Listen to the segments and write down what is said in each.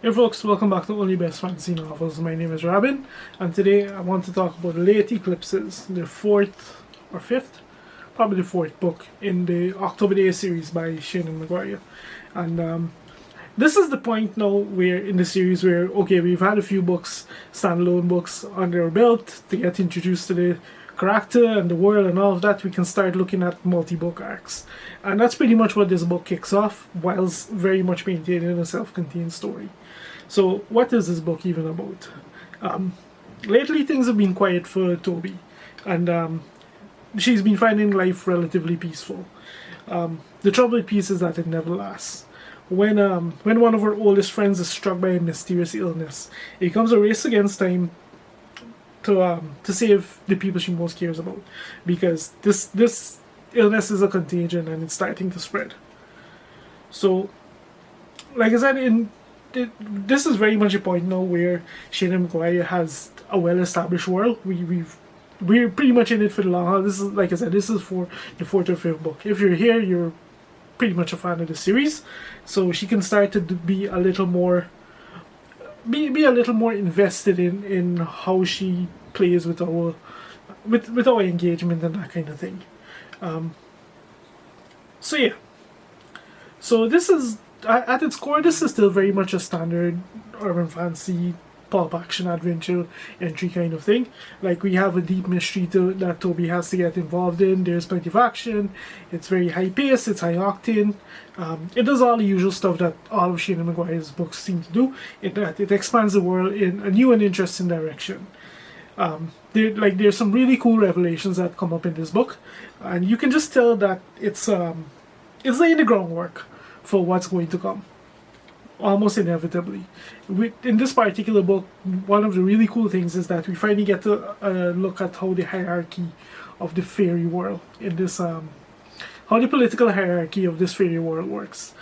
Hey folks, welcome back to Only Best Fantasy Novels. My name is Robin, and today I want to talk about Late Eclipses, the fourth or fifth, probably the fourth book in the October Day series by Seanan McGuire. And this is the point now where in the series where, okay, we've had a few books, standalone books under our belt to get introduced to the character and the world and all of that. We can start looking at multi-book arcs. And that's pretty much what this book kicks off, whilst very much maintaining a self-contained story. So what is this book even about? Lately things have been quiet for Toby, and she's been finding life relatively peaceful. The trouble with peace is that it never lasts. When one of her oldest friends is struck by a mysterious illness, it becomes a race against time to save the people she most cares about, because this illness is a contagion and it's starting to spread. So, like I said, this is very much a point now where Seanan McGuire has a well-established world. We're pretty much in it for the long haul. This is, like I said, this is for the fourth or fifth book. If you're here, you're pretty much a fan of the series, so she can start to be a little more invested in how she plays with our engagement and that kind of thing. So yeah, so this is at its core, this is still very much a standard urban fantasy pulp action adventure entry kind of thing. Like, we have a deep mystery that Toby has to get involved in. There's plenty of action. It's very high paced. It's high octane. It does all the usual stuff that all of Seanan McGuire's books seem to do. It expands the world in a new and interesting direction. There's some really cool revelations that come up in this book, and you can just tell that it's laying the groundwork for what's going to come, almost inevitably. In this particular book, one of the really cool things is that we finally get to look at how the hierarchy of the fairy world in this, how the political hierarchy of this fairy world works.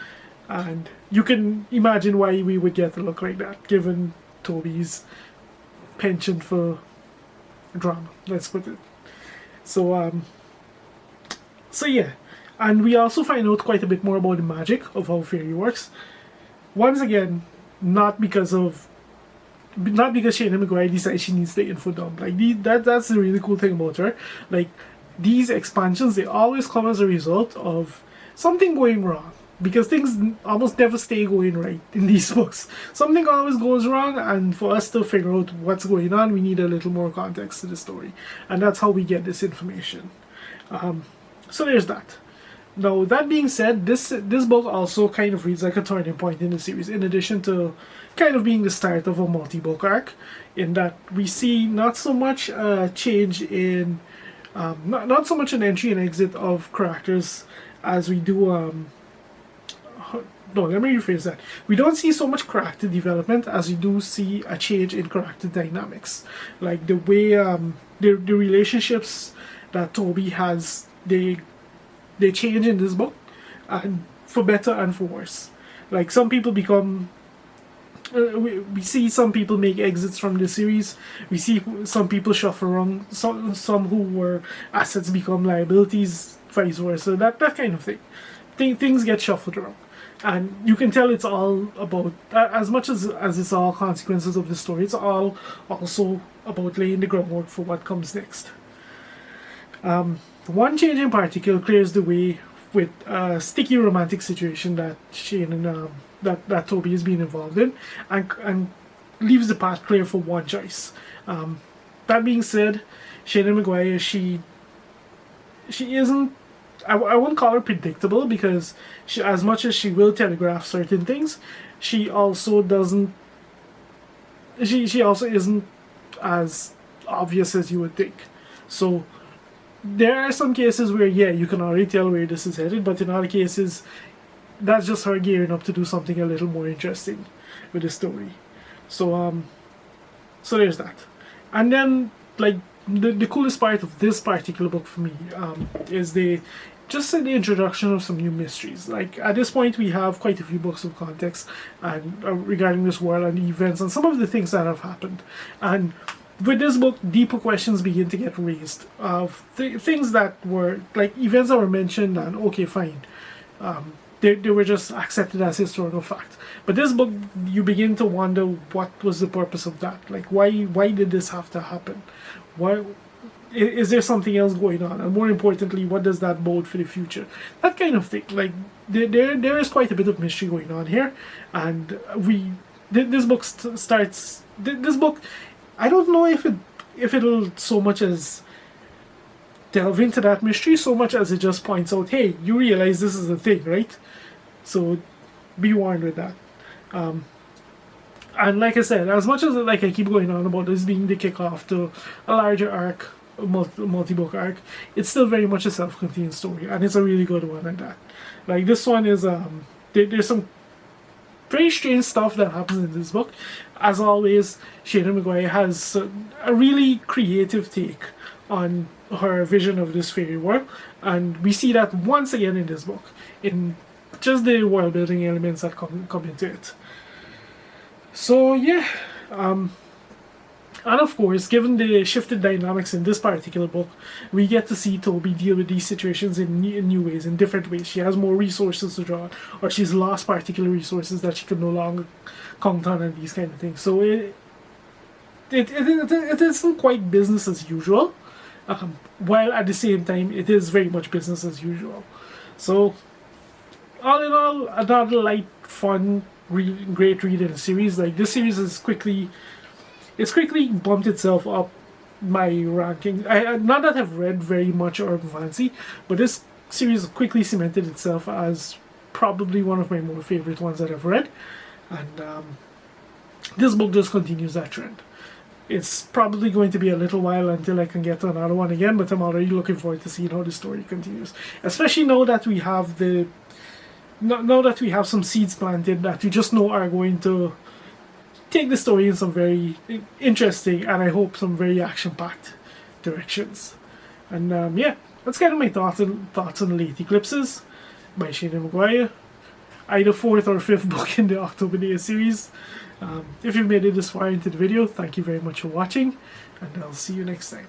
And you can imagine why we would get a look like that, given Toby's penchant for drama, let's put it. So yeah. And we also find out quite a bit more about the magic of how fairy works. Once again, not because Seanan McGuire decides she needs the info dump. That's the really cool thing about her. Like, these expansions, they always come as a result of something going wrong, because things almost never stay going right in these books. Something always goes wrong, and for us to figure out what's going on, we need a little more context to the story, and that's how we get this information. So there's that. Now, that being said, this book also kind of reads like a turning point in the series, in addition to kind of being the start of a multi-book arc, in that we see not so much a change in, not so much an entry and exit of characters as we do, no, let me rephrase that. We don't see so much character development as we do see a change in character dynamics. Like, the way, the relationships that Toby has, they change in this book, and for better and for worse. Like, some people become, we see some people make exits from the series. We see some people shuffle around. Some who were assets become liabilities, vice versa. That kind of thing. Things get shuffled around, and you can tell it's all about, as much as it's all consequences of the story, it's all also about laying the groundwork for what comes next. One change in particular clears the way with a sticky romantic situation that Seanan, that Toby has been involved in, and leaves the path clear for one choice. That being said, Seanan McGuire, she isn't, I won't call her predictable, because she, as much as she will telegraph certain things, she also doesn't, she also isn't as obvious as you would think. So there are some cases where, yeah, you can already tell where this is headed, but in other cases, that's just her gearing up to do something a little more interesting with the story. So so there's that. And then, like, the coolest part of this particular book for me is the introduction of some new mysteries. Like, at this point, we have quite a few books of context and regarding this world and the events and some of the things that have happened. And with this book, deeper questions begin to get raised of things that were, like, events that were mentioned, and okay, fine, they were just accepted as historical fact. But this book, you begin to wonder what was the purpose of that. Like, why did this have to happen? Why is there something else going on? And more importantly, what does that bode for the future? That kind of thing. Like, there is quite a bit of mystery going on here, and this book starts. This book, I don't know if it'll so much as delve into that mystery so much as it just points out, hey, you realize this is a thing, right? So be warned with that. And like I said, as much as I keep going on about this being the kickoff to a larger arc, a multi-book arc, it's still very much a self-contained story, and it's a really good one at that. Like, this one is there's some very strange stuff that happens in this book. As always, Seanan McGuire has a really creative take on her vision of this fairy world, and we see that once again in this book, in just the world building elements that come into it. So yeah, and of course, given the shifted dynamics in this particular book, we get to see Toby deal with these situations in new ways, in different ways. She has more resources to draw, or she's lost particular resources that she can no longer count on, and these kind of things. So it isn't quite business as usual, while at the same time it is very much business as usual. So all in all, another light, fun, great read in a series. Like, this series is quickly bumped itself up my ranking. I not that I've read very much urban fantasy, but this series quickly cemented itself as probably one of my more favorite ones that I've read, and this book just continues that trend. It's probably going to be a little while until I can get to another one again, but I'm already looking forward to seeing how the story continues, especially now that we have some seeds planted that we just know are going to take the story in some very interesting, and I hope some very action-packed directions. And yeah, that's kind of my thoughts on Late Eclipses by Seanan McGuire. Either 4th or 5th book in the October Day series. If you've made it this far into the video, thank you very much for watching, and I'll see you next time.